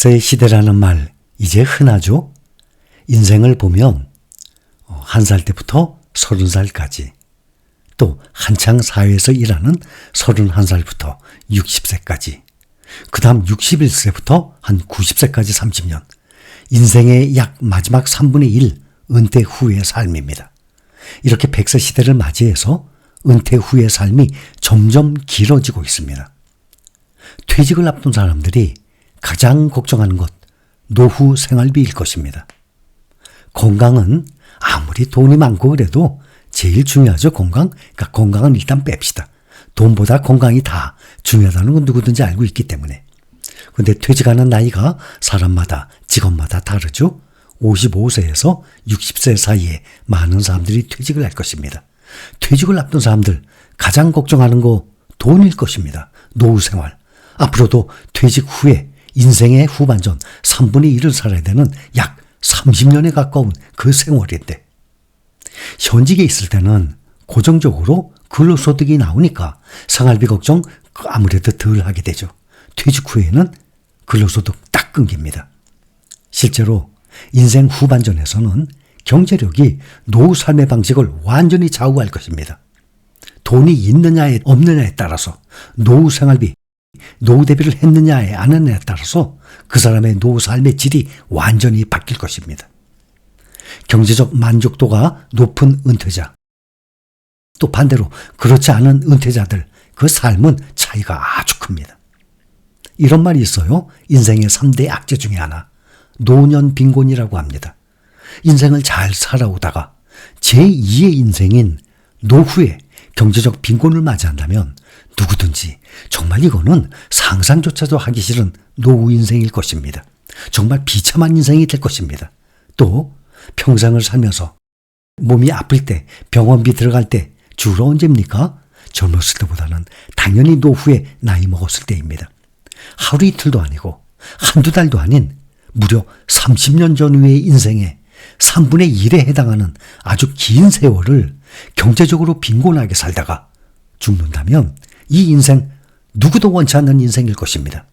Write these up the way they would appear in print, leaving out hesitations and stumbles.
100세 시대라는 말 이제 흔하죠? 인생을 보면 1살 때부터 30살까지, 또 한창 사회에서 일하는 31살부터 60세까지, 그 다음 61세부터 한 90세까지 30년, 인생의 약 마지막 3분의 1 은퇴 후의 삶입니다. 이렇게 100세 시대를 맞이해서 은퇴 후의 삶이 점점 길어지고 있습니다. 퇴직을 앞둔 사람들이 가장 걱정하는 것, 노후 생활비일 것입니다. 건강은 아무리 돈이 많고 그래도 제일 중요하죠. 그러니까 건강은 일단 뺍시다. 돈보다 건강이 다 중요하다는 건 누구든지 알고 있기 때문에. 근데 퇴직하는 나이가 사람마다, 직업마다 다르죠. 55세에서 60세 사이에 많은 사람들이 퇴직을 할 것입니다. 퇴직을 앞둔 사람들 가장 걱정하는 거 돈일 것입니다. 노후 생활. 앞으로도 퇴직 후에 인생의 후반전 3분의 1을 살아야 되는 약 30년에 가까운 그 세월인데, 현직에 있을 때는 고정적으로 근로소득이 나오니까 생활비 걱정 아무래도 덜 하게 되죠. 퇴직 후에는 근로소득 딱 끊깁니다. 실제로 인생 후반전에서는 경제력이 노후 삶의 방식을 완전히 좌우할 것입니다. 돈이 있느냐에 없느냐에 따라서, 노후 생활비, 노후 대비를 했느냐에 안 했느냐에 따라서 그 사람의 노후 삶의 질이 완전히 바뀔 것입니다. 경제적 만족도가 높은 은퇴자, 또 반대로 그렇지 않은 은퇴자들, 그 삶은 차이가 아주 큽니다. 이런 말이 있어요. 인생의 3대 악재 중에 하나, 노년 빈곤이라고 합니다. 인생을 잘 살아오다가 제2의 인생인 노후에 경제적 빈곤을 맞이한다면 누구든지 정말 이거는 상상조차도 하기 싫은 노후 인생일 것입니다. 정말 비참한 인생이 될 것입니다. 또 평생을 살면서 몸이 아플 때, 병원비 들어갈 때 주로 언제입니까? 젊었을 때보다는 당연히 노후에 나이 먹었을 때입니다. 하루 이틀도 아니고 한두 달도 아닌 무려 30년 전후의 인생의 3분의 1에 해당하는 아주 긴 세월을 경제적으로 빈곤하게 살다가 죽는다면 이 인생 누구도 원치 않는 인생일 것입니다.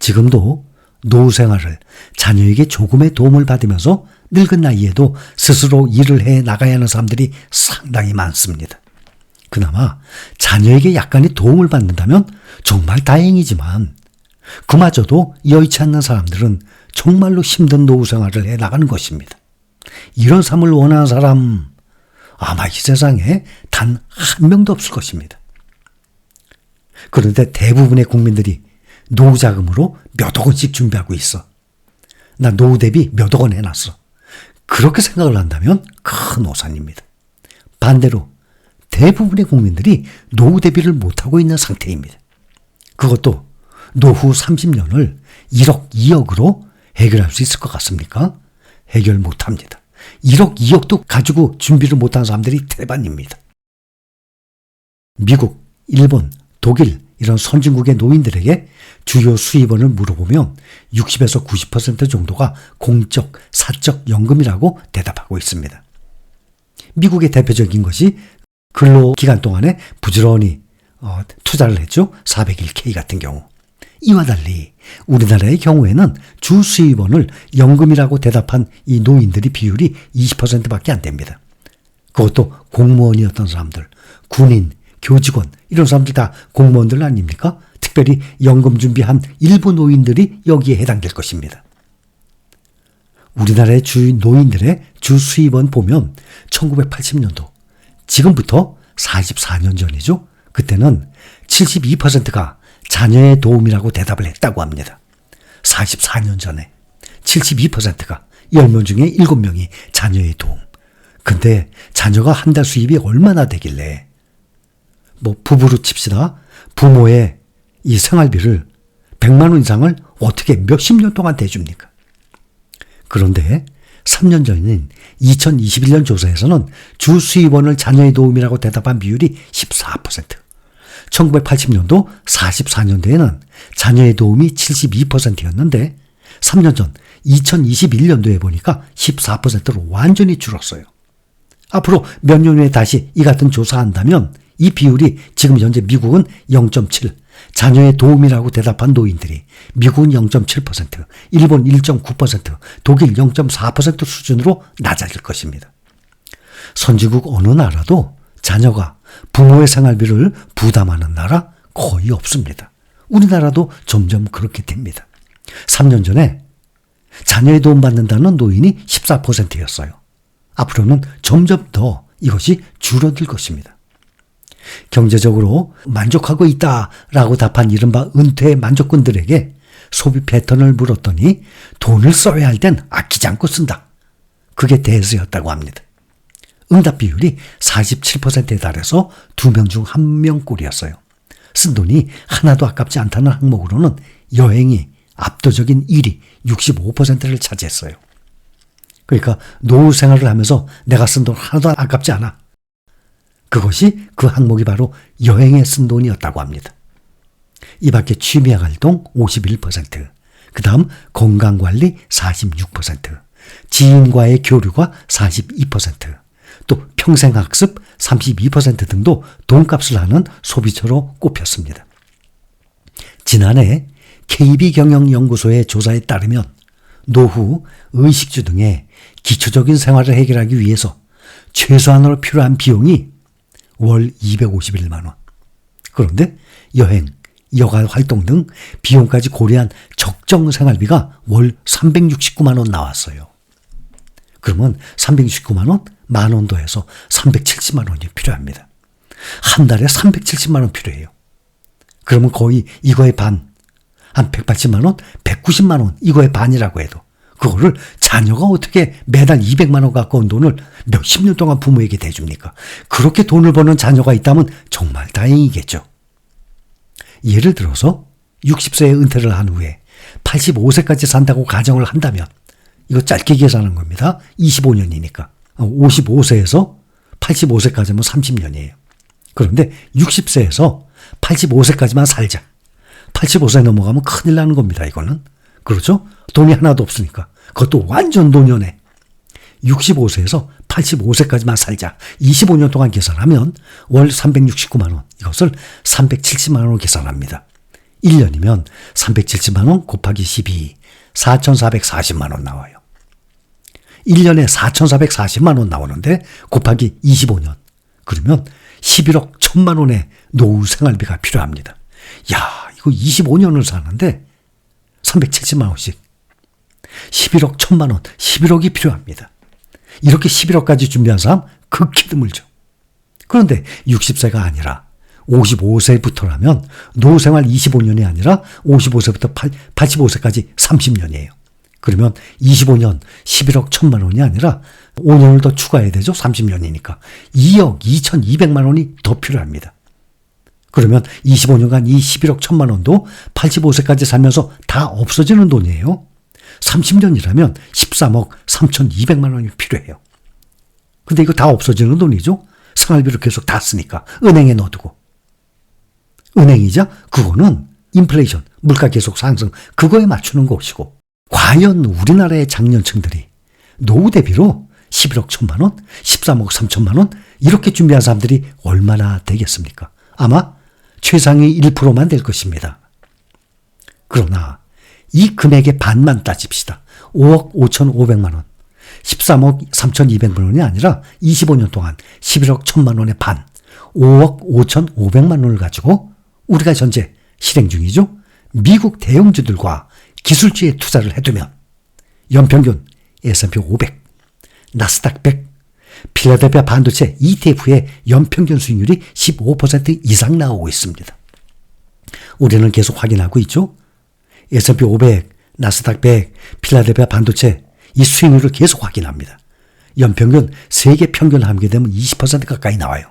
지금도 노후 생활을 자녀에게 조금의 도움을 받으면서 늙은 나이에도 스스로 일을 해 나가야 하는 사람들이 상당히 많습니다. 그나마 자녀에게 약간의 도움을 받는다면 정말 다행이지만 그마저도 여의치 않는 사람들은 정말로 힘든 노후 생활을 해 나가는 것입니다. 이런 삶을 원하는 사람 아마 이 세상에 단 한 명도 없을 것입니다. 그런데 대부분의 국민들이 노후 자금으로 몇억 원씩 준비하고 있어. 나 노후 대비 몇억 원 해놨어. 그렇게 생각을 한다면 큰 오산입니다. 반대로 대부분의 국민들이 노후 대비를 못하고 있는 상태입니다. 그것도 노후 30년을 1억, 2억으로 해결할 수 있을 것 같습니까? 해결 못합니다. 1억, 2억도 가지고 준비를 못한 사람들이 대반입니다. 미국, 일본, 독일 이런 선진국의 노인들에게 주요 수입원을 물어보면 60에서 90% 정도가 공적, 사적 연금이라고 대답하고 있습니다. 미국의 대표적인 것이 근로기간 동안에 부지런히 투자를 했죠. 401k 같은 경우. 이와 달리 우리나라의 경우에는 주 수입원을 연금이라고 대답한 이 노인들이 비율이 20%밖에 안 됩니다. 그것도 공무원이었던 사람들, 군인, 교직원 이런 사람들 다 공무원들 아닙니까? 특별히 연금 준비한 일부 노인들이 여기에 해당될 것입니다. 우리나라의 주 노인들의 주 수입원 보면 1980년도, 지금부터 44년 전이죠. 그때는 72%가 자녀의 도움이라고 대답을 했다고 합니다. 44년 전에 72%가 10명 중에 7명이 자녀의 도움. 근데 자녀가 한 달 수입이 얼마나 되길래 부부로 칩시다. 부모의 이 생활비를 100만 원 이상을 어떻게 몇십 년 동안 대줍니까? 그런데 3년 전인 2021년 조사에서는 주 수입원을 자녀의 도움이라고 대답한 비율이 14%. 1980년도 44년도에는 자녀의 도움이 72%였는데 3년 전 2021년도에 보니까 14%로 완전히 줄었어요. 앞으로 몇 년 후에 다시 이 같은 조사한다면 이 비율이 지금 현재 미국은 0.7, 자녀의 도움이라고 대답한 노인들이 미국은 0.7%, 일본 1.9%, 독일 0.4% 수준으로 낮아질 것입니다. 선진국 어느 나라도 자녀가 부모의 생활비를 부담하는 나라 거의 없습니다. 우리나라도 점점 그렇게 됩니다. 3년 전에 자녀의 도움 받는다는 노인이 14%였어요. 앞으로는 점점 더 이것이 줄어들 것입니다. 경제적으로 만족하고 있다라고 답한 이른바 은퇴 만족꾼들에게 소비 패턴을 물었더니 돈을 써야 할 땐 아끼지 않고 쓴다. 그게 대세였다고 합니다. 응답 비율이 47%에 달해서 2명 중 1명꼴이었어요. 쓴 돈이 하나도 아깝지 않다는 항목으로는 여행이 압도적인 1위 65%를 차지했어요. 그러니까 노후 생활을 하면서 내가 쓴 돈 하나도 아깝지 않아. 그것이 그 항목이 바로 여행에 쓴 돈이었다고 합니다. 이 밖에 취미활동 51%, 그 다음 건강관리 46%, 지인과의 교류가 42%, 또 평생학습 32% 등도 돈값을 하는 소비처로 꼽혔습니다. 지난해 KB경영연구소의 조사에 따르면 노후, 의식주 등의 기초적인 생활을 해결하기 위해서 최소한으로 필요한 비용이 월 251만 원. 그런데 여행, 여가 활동 등 비용까지 고려한 적정 생활비가 월 369만 원 나왔어요. 그러면 369만 원, 만 원 더해서 370만 원이 필요합니다. 한 달에 370만 원 필요해요. 그러면 거의 이거의 반, 한 180만 원, 190만 원 이거의 반이라고 해도 그거를 자녀가 어떻게 매달 200만 원 가까운 돈을 몇십 년 동안 부모에게 대줍니까? 그렇게 돈을 버는 자녀가 있다면 정말 다행이겠죠. 예를 들어서 60세에 은퇴를 한 후에 85세까지 산다고 가정을 한다면 이거 짧게 계산한 겁니다. 25년이니까. 55세에서 85세까지면 30년이에요. 그런데 60세에서 85세까지만 살자. 85세 넘어가면 큰일 나는 겁니다. 이거는. 그렇죠? 돈이 하나도 없으니까. 그것도 완전 노년에. 65세에서 85세까지만 살자. 25년 동안 계산하면 월 369만 원. 이것을 370만 원으로 계산합니다. 1년이면 370만 원 곱하기 12. 4,440만 원 나와요. 1년에 4,440만 원 나오는데 곱하기 25년. 그러면 11억 1천만 원의 노후 생활비가 필요합니다. 야, 이거 25년을 사는데 370만 원씩. 11억 1천만 원, 11억이 필요합니다. 이렇게 11억까지 준비한 사람 극히 드물죠. 그런데 60세가 아니라 55세부터라면 노후생활 25년이 아니라 55세부터 85세까지 30년이에요. 그러면 25년 11억 1천만 원이 아니라 5년을 더 추가해야 되죠. 30년이니까. 2억 2,200만 원이 더 필요합니다. 그러면 25년간 이 11억 1천만 원도 85세까지 살면서 다 없어지는 돈이에요. 30년이라면 13억 3,200만 원이 필요해요. 근데 이거 다 없어지는 돈이죠. 생활비를 계속 다 쓰니까 은행에 넣어두고. 은행이자 그거는 인플레이션, 물가 계속 상승, 그거에 맞추는 것이고. 과연 우리나라의 장년층들이 노후 대비로 11억 1천만 원, 13억 3천만 원 이렇게 준비한 사람들이 얼마나 되겠습니까? 아마 최상위 1%만 될 것입니다. 그러나 이 금액의 반만 따집시다. 5억 5,500만 원, 13억 3,200만 원이 아니라 25년 동안 11억 1천만 원의 반, 5억 5,500만 원을 가지고 우리가 현재 실행 중이죠. 미국 대형주들과 기술주에 투자를 해두면 연평균 S&P 500, 나스닥 100, 필라델피아 반도체 ETF의 연평균 수익률이 15% 이상 나오고 있습니다. 우리는 계속 확인하고 있죠. S&P 500, 나스닥 100, 필라델피아 반도체 이 수익률을 계속 확인합니다. 연평균 세계 평균 함유되면 20% 가까이 나와요.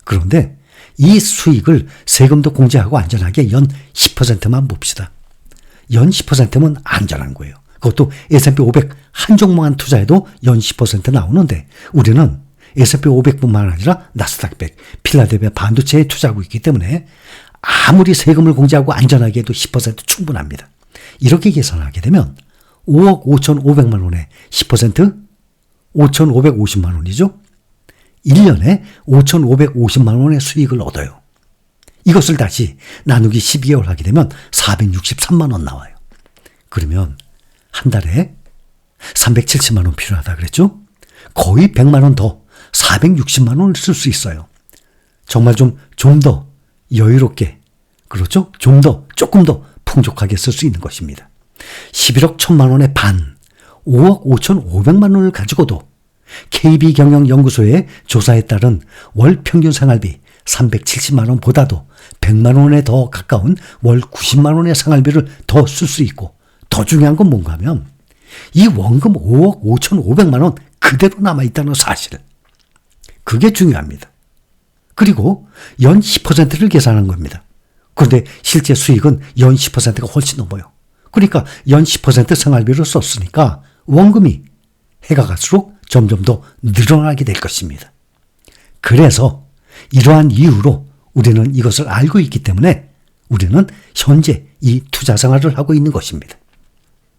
그런데 이 수익을 세금도 공제하고 안전하게 연 10%만 봅시다. 연 10%면 안전한 거예요. 그것도 S&P 500 한 종목만 투자해도 연 10% 나오는데 우리는 S&P 500뿐만 아니라 나스닥 100, 필라델피아 반도체에 투자하고 있기 때문에 아무리 세금을 공제하고 안전하게 해도 10% 충분합니다. 이렇게 계산하게 되면 5억 5,500만 원에 10% 5,550만 원이죠. 1년에 5,550만 원의 수익을 얻어요. 이것을 다시 나누기 12개월 하게 되면 463만 원 나와요. 그러면 한 달에 370만 원 필요하다 그랬죠? 거의 100만 원 더 460만 원을 쓸 수 있어요. 정말 좀 더 여유롭게, 그렇죠? 조금 더 풍족하게 쓸 수 있는 것입니다. 11억 1천만 원의 반, 5억 5,500만 원을 가지고도 KB경영연구소의 조사에 따른 월 평균 생활비 370만 원보다도 100만 원에 더 가까운 월 90만 원의 생활비를 더 쓸 수 있고, 더 중요한 건 뭔가 하면 이 원금 5억 5,500만 원 그대로 남아있다는 사실. 그게 중요합니다. 그리고 연 10%를 계산한 겁니다. 그런데 실제 수익은 연 10%가 훨씬 넘어요. 그러니까 연 10% 생활비를 썼으니까 원금이 해가 갈수록 점점 더 늘어나게 될 것입니다. 그래서 이러한 이유로 우리는 이것을 알고 있기 때문에 우리는 현재 이 투자 생활을 하고 있는 것입니다.